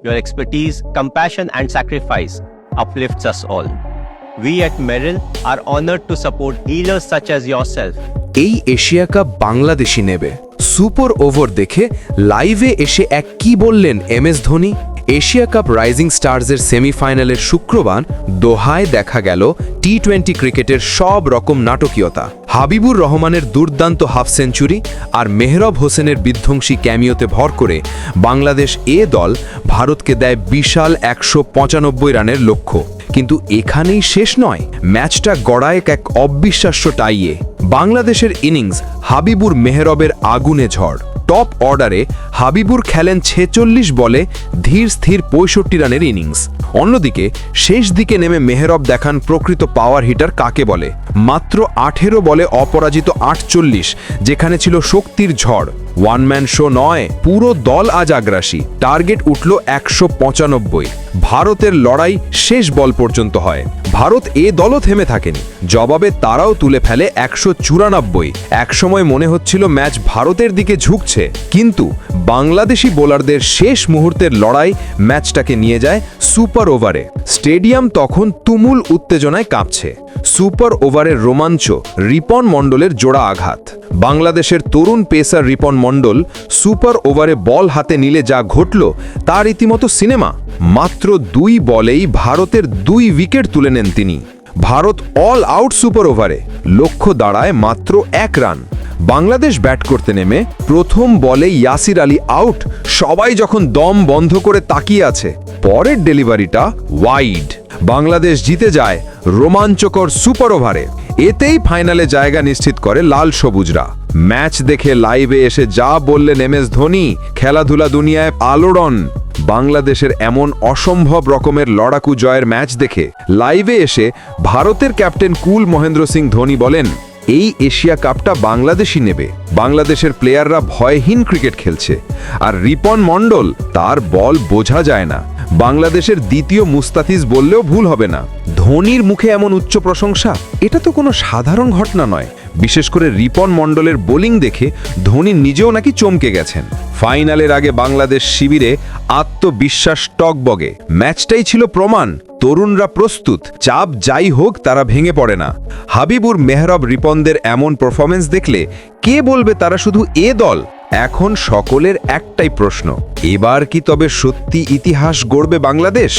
Your expertise, compassion, and sacrifice uplifts us all. We at Merrill are honored to support healers such as yourself. এই Asia cup বাংলাদেশই নেবে। Super over দেখে লাইভে এসে এক কি বললেন MS Dhoni. Asia cup rising স্টার্সের সেমিফাইনালের শুক্রবার দোহায় দেখা গেল টি-20 ক্রিকেটের সব রকম নাটকীয়তা। হাবিবুর রহমানের দুর্দান্ত হাফ সেঞ্চুরি আর মেহরব হোসেনের বিধ্বংসী ক্যামিওতে ভর করে বাংলাদেশ দল ভারতকে দেয় বিশাল 195 রানের লক্ষ্য। কিন্তু এখানেই শেষ নয়, ম্যাচটা গড়ায় এক অবিশ্বাস্য টাইয়ে। বাংলাদেশের ইনিংস হাবিবুর মেহরবের আগুনে ঝড়। টপ অর্ডারে হাবিবুর খেলেন 46 বলে ধীর স্থির 65 রানের ইনিংস। অন্যদিকে শেষ দিকে নেমে মেহরব দেখান প্রকৃত পাওয়ার হিটার কাকে বলে। মাত্র 18 বলে অপরাজিত 48, যেখানে ছিল শক্তির ঝড়। ওয়ান ম্যান শো নয়, পুরো দল আজ আগ্রাসী। টার্গেট উঠল 195। ভারতের লড়াই শেষ বল পর্যন্ত হয়। ভারত দলও থেমে থাকেনি, জবাবে তারাও তুলে ফেলে 194। একসময় মনে হচ্ছিল ম্যাচ ভারতের দিকে ঝুঁকছে, কিন্তু বাংলাদেশি বোলারদের শেষ মুহূর্তের লড়াই ম্যাচটাকে নিয়ে যায় সুপার ওভারে। স্টেডিয়াম তখন তুমুল উত্তেজনায় কাঁপছে। সুপার ওভারের রোমাঞ্চ, রিপন মণ্ডলের জোড়া আঘাত। বাংলাদেশের তরুণ পেসার রিপন মণ্ডল সুপার ওভারে বল হাতে নিলে যা ঘটল তা রীতিমতো সিনেমা। মাত্র 2 বলেই ভারতের 2 উইকেট তুলে নেন তিনি। ভারত অল আউট সুপার ওভারে, লক্ষ্য দাঁড়ায় মাত্র 1 রান। বাংলাদেশ ব্যাট করতে নেমে প্রথম বলে ইয়াসির আলী আউট। সবাই যখন দম বন্ধ করে তাকিয়ে আছে, পরের ডেলিভারিটা ওয়াইড। বাংলাদেশ জিতে যায় রোমাঞ্চকর সুপার ওভারে। এতেই ফাইনালে জায়গা নিশ্চিত করে লাল সবুজরা। ম্যাচ দেখে লাইভে এসে যা বললেন এমএস ধোনি, খেলাধুলা দুনিয়ায় আলোড়ন। বাংলাদেশের এমন অসম্ভব রকমের লড়াকু জয়ের ম্যাচ দেখে লাইভে এসে ভারতের ক্যাপ্টেন কুল মহেন্দ্র সিং ধোনি বলেন, এই এশিয়া কাপটা বাংলাদেশই নেবে। বাংলাদেশের প্লেয়াররা ভয়হীন ক্রিকেট খেলছে, আর রিপন মণ্ডল, তার বল বোঝা যায় না। বাংলাদেশের দ্বিতীয় মুস্তাফিজ বললেও ভুল হবে না। ধোনির মুখে এমন উচ্চ প্রশংসা, এটা তো কোনো সাধারণ ঘটনা নয়। বিশেষ করে রিপন মণ্ডলের বোলিং দেখে ধোনি নিজেও নাকি চমকে গেছেন। ফাইনালের আগে বাংলাদেশ শিবিরে আত্মবিশ্বাস টকবগে। ম্যাচটাই ছিল প্রমাণ, তরুণরা প্রস্তুত, চাপ যাই হোক তারা ভেঙে পড়ে না। হাবিবুর মেহরব রিপনদের এমন পারফরমেন্স দেখলে কে বলবে তারা শুধু দল? এখন সকলের একটাই প্রশ্ন, এবার কি তবে সত্যি ইতিহাস গড়বে বাংলাদেশ?